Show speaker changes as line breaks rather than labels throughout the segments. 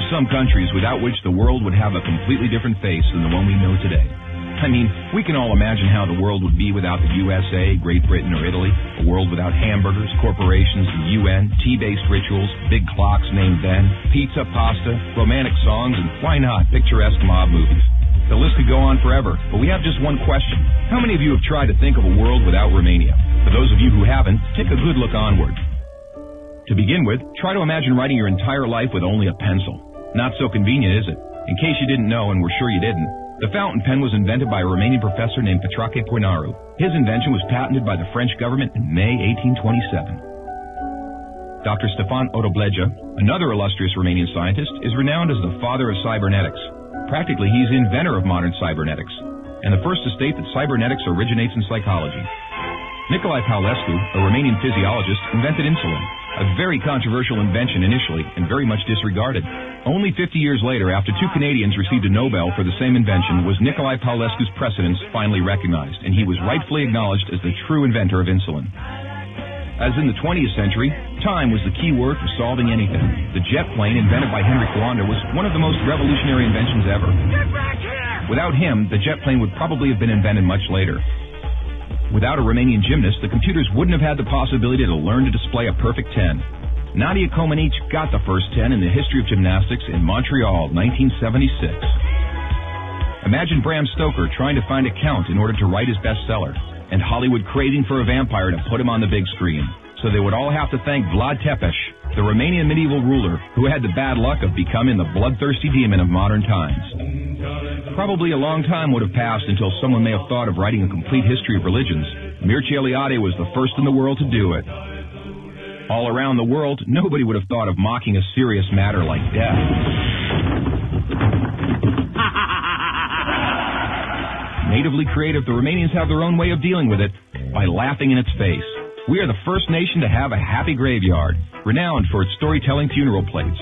are some countries without which the world would have a completely different face than the one we know today. I mean, we can all imagine how the world would be without the USA, Great Britain, or Italy. A world without hamburgers, corporations, the UN, tea-based rituals, big clocks named Ben, pizza, pasta, romantic songs, and why not, picturesque mob movies. The list could go on forever, but we have just one question. How many of you have tried to think of a world without Romania? For those of you who haven't, take a good look onward. To begin with, try to imagine writing your entire life with only a pencil. Not so convenient, is it? In case you didn't know, and we're sure you didn't, the fountain pen was invented by a Romanian professor named Petrache Poenaru. His invention was patented by the French government in May 1827. Dr. Stefan Odobleja, another illustrious Romanian scientist, is renowned as the father of cybernetics. Practically, he's the inventor of modern cybernetics, and the first to state that cybernetics originates in psychology. Nicolae Paulescu, a Romanian physiologist, invented insulin, a very controversial invention initially and very much disregarded. Only 50 years later, after two Canadians received a Nobel for the same invention, was Nicolae Paulescu's precedence finally recognized, and he was rightfully acknowledged as the true inventor of insulin. As in the 20th century, time was the key word for solving anything. The jet plane, invented by Henry Coanda, was one of the most revolutionary inventions ever. Without him, the jet plane would probably have been invented much later. Without a Romanian gymnast, the computers wouldn't have had the possibility to learn to display a perfect 10. Nadia Comaneci got the first 10 in the history of gymnastics in Montreal, 1976. Imagine Bram Stoker trying to find a count in order to write his bestseller, and Hollywood craving for a vampire to put him on the big screen. So they would all have to thank Vlad Tepes, the Romanian medieval ruler who had the bad luck of becoming the bloodthirsty demon of modern times. Probably a long time would have passed until someone may have thought of writing a complete history of religions. Mircea Eliade was the first in the world to do it. All around the world, nobody would have thought of mocking a serious matter like death. Natively creative, the Romanians have their own way of dealing with it, by laughing in its face. We are the first nation to have a happy graveyard, renowned for its storytelling funeral plates.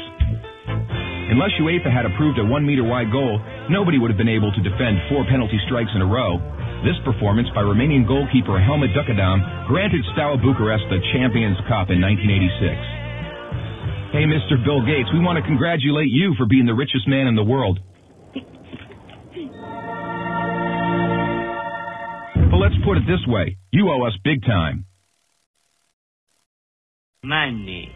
Unless UEFA had approved a 1-meter-wide goal, nobody would have been able to defend 4 penalty strikes in a row. This performance by Romanian goalkeeper Helmut Ducadam granted Steaua Bucharest the Champions Cup in 1986. Hey, Mr. Bill Gates, we want to congratulate you for being the richest man in the world. But let's put it this way. You owe us big time.
Money.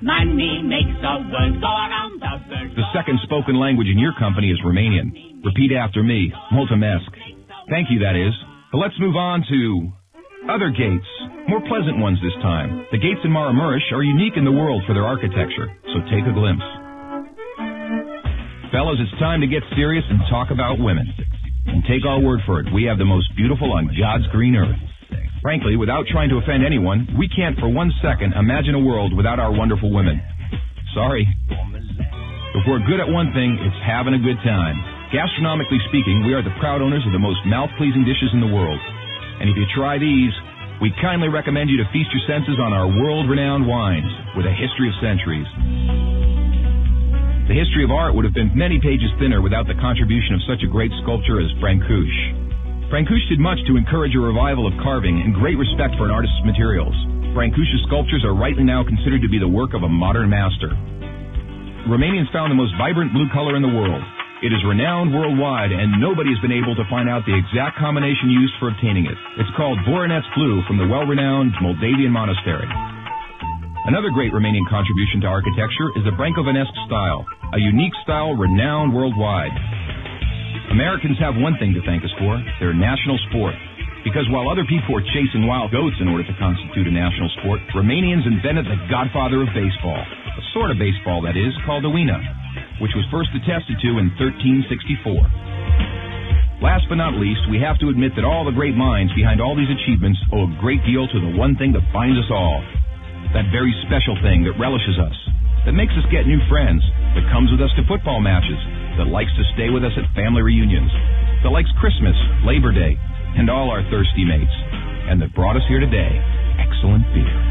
Money makes the world go around the world.
The second spoken language in your company is Romanian. Repeat after me. Mulțumesc. Thank you, that is. But let's move on to other gates. More pleasant ones this time. The gates in Maramureș are unique in the world for their architecture, so take a glimpse. Fellas, it's time to get serious and talk about women. And take our word for it, we have the most beautiful on God's green earth. Frankly, without trying to offend anyone, we can't for 1 second imagine a world without our wonderful women. Sorry. If we're good at one thing, it's having a good time. Gastronomically speaking, we are the proud owners of the most mouth-pleasing dishes in the world. And if you try these, we kindly recommend you to feast your senses on our world-renowned wines with a history of centuries. The history of art would have been many pages thinner without the contribution of such a great sculptor as Francuș. Francuș did much to encourage a revival of carving and great respect for an artist's materials. Francuș's sculptures are rightly now considered to be the work of a modern master. Romanians found the most vibrant blue color in the world. It is renowned worldwide, and nobody has been able to find out the exact combination used for obtaining it. It's called Voronezh blue from the well-renowned Moldavian monastery. Another great Romanian contribution to architecture is the Brâncovenesque style, a unique style renowned worldwide. Americans have one thing to thank us for, their national sport. Because while other people were chasing wild goats in order to constitute a national sport, Romanians invented the godfather of baseball. A sort of baseball, that is, called Oina, which was first attested to in 1364. Last but not least, we have to admit that all the great minds behind all these achievements owe a great deal to the one thing that binds us all. That very special thing that relishes us, that makes us get new friends, that comes with us to football matches, that likes to stay with us at family reunions, that likes Christmas, Labor Day, and all our thirsty mates, and that brought us here today, excellent beer.